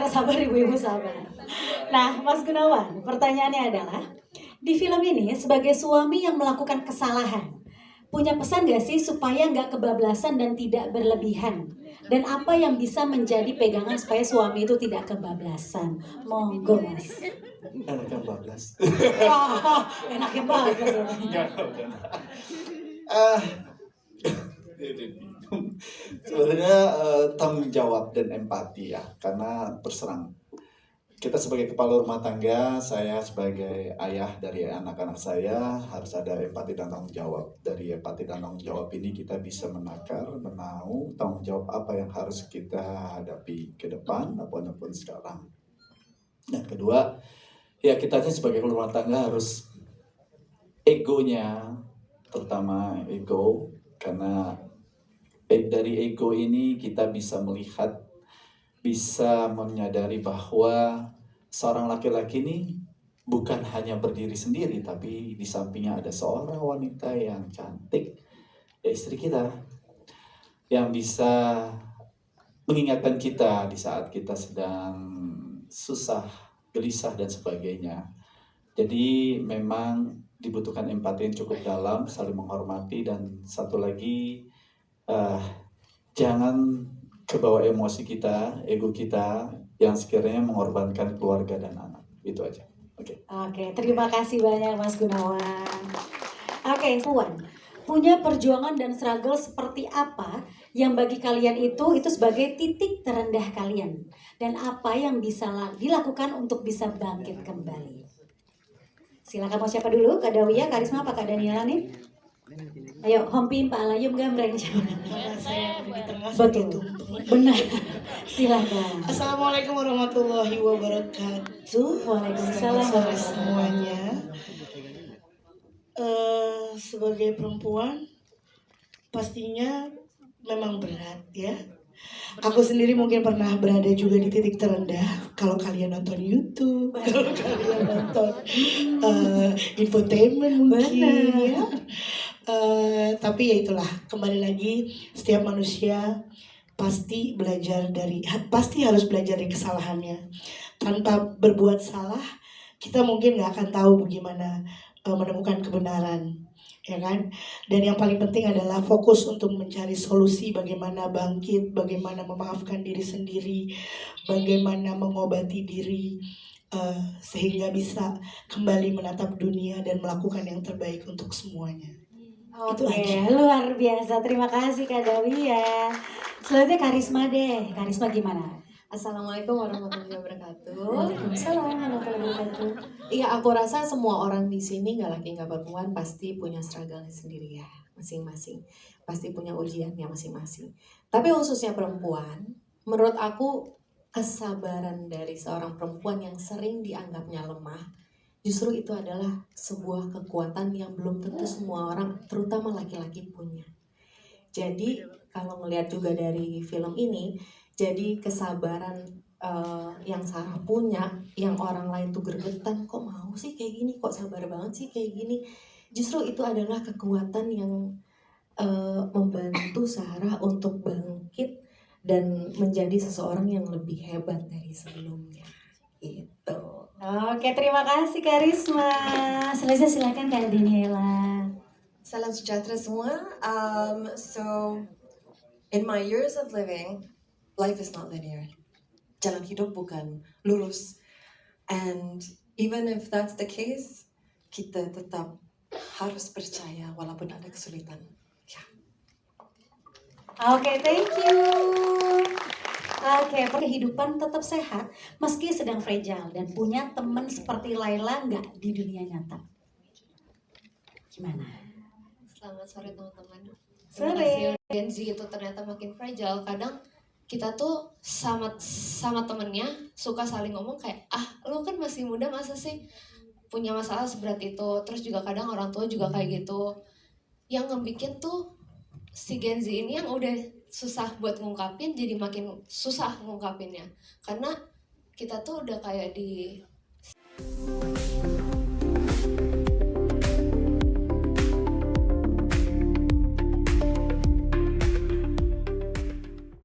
Sabar ibu-ibu sabar. Nah, Mas Gunawan, pertanyaannya adalah, di film ini sebagai suami yang melakukan kesalahan, punya pesan gak sih supaya nggak kebablasan dan tidak berlebihan? Dan apa yang bisa menjadi pegangan supaya suami itu tidak kebablasan? Monggo Mas. Enaknya bablas. Wah, enaknya bablas. Sebenarnya tanggung jawab dan empati ya, karena terserang kita sebagai kepala rumah tangga, saya sebagai ayah dari anak-anak saya harus ada empati dan tanggung jawab. Dari empati dan tanggung jawab ini kita bisa menakar, menahu tanggung jawab apa yang harus kita hadapi ke depan apapun sekarang. Yang kedua, ya kita sebagai kepala rumah tangga harus egonya, terutama ego, karena dari ego ini kita bisa melihat, bisa menyadari bahwa seorang laki-laki ini bukan hanya berdiri sendiri, tapi di sampingnya ada seorang wanita yang cantik, ya istri kita, yang bisa mengingatkan kita di saat kita sedang susah, gelisah, dan sebagainya. Jadi memang dibutuhkan empati yang cukup dalam, saling menghormati, dan satu lagi, jangan kebawa emosi kita, ego kita yang sekiranya mengorbankan keluarga dan anak. Itu aja. Oke, terima kasih banyak Mas Gunawan. Oke, Puan, punya perjuangan dan struggle seperti apa yang bagi kalian itu sebagai titik terendah kalian? Dan apa yang bisa dilakukan untuk bisa bangkit kembali? Silakan mau siapa dulu? Kak Dawia, Karisma, apa Kak Daniela nih? Ayo, Hompim, Pak Alayum, gambreng. Saya di tengah. Betul, benar. Silakan. Assalamualaikum warahmatullahi wabarakatuh. Waalaikumsalam. Selamat sore semuanya. Sebagai perempuan, pastinya memang berat ya. Aku sendiri mungkin pernah berada juga di titik terendah. Kalau kalian nonton YouTube, kalau kalian nonton infotainment mungkin ya. Tapi ya itulah, kembali lagi setiap manusia pasti harus belajar dari kesalahannya. Tanpa berbuat salah, kita mungkin nggak akan tahu bagaimana menemukan kebenaran, ya kan? Dan yang paling penting adalah fokus untuk mencari solusi, bagaimana bangkit, bagaimana memaafkan diri sendiri, bagaimana mengobati diri, sehingga bisa kembali menatap dunia dan melakukan yang terbaik untuk semuanya. Oke, luar biasa. Terima kasih Kak Dawia. Selanjutnya Karisma deh. Karisma gimana? Assalamualaikum warahmatullahi wabarakatuh. Waalaikumsalam warahmatullahi wabarakatuh. Iya, aku rasa semua orang di sini, nggak laki nggak perempuan, pasti punya struggle-nya sendiri ya, masing-masing. Pasti punya ujiannya masing-masing. Tapi khususnya perempuan, menurut aku kesabaran dari seorang perempuan yang sering dianggapnya lemah, justru itu adalah sebuah kekuatan yang belum tentu semua orang, terutama laki-laki, punya. Jadi kalau ngelihat juga dari film ini, jadi kesabaran yang Sarah punya, yang orang lain tuh gergetan, kok mau sih kayak gini, kok sabar banget sih kayak gini. Justru itu adalah kekuatan yang membantu Sarah untuk bangkit dan menjadi seseorang yang lebih hebat dari sebelumnya. Gitu. Oke, terima kasih Karisma. Selanjutnya silakan Kak Daniela. Salam sejahtera semua. So, in my years of living, life is not linear. Jalan hidup bukan lurus. And even if that's the case, kita tetap harus percaya walaupun ada kesulitan. Ya. Oke, thank you. Oke, kehidupan tetap sehat meski sedang fragile dan punya teman seperti Laila nggak di dunia nyata. Gimana? Selamat sore teman-teman. Sore. Gen Z itu ternyata makin fragile. Kadang kita tuh sama temennya suka saling ngomong kayak, lu kan masih muda, masa sih punya masalah seberat itu. Terus juga kadang orang tua juga kayak gitu. Yang ngebikin tuh si Gen Z ini yang udah susah buat ngungkapin jadi makin susah ngungkapinnya. Karena kita tuh udah kayak di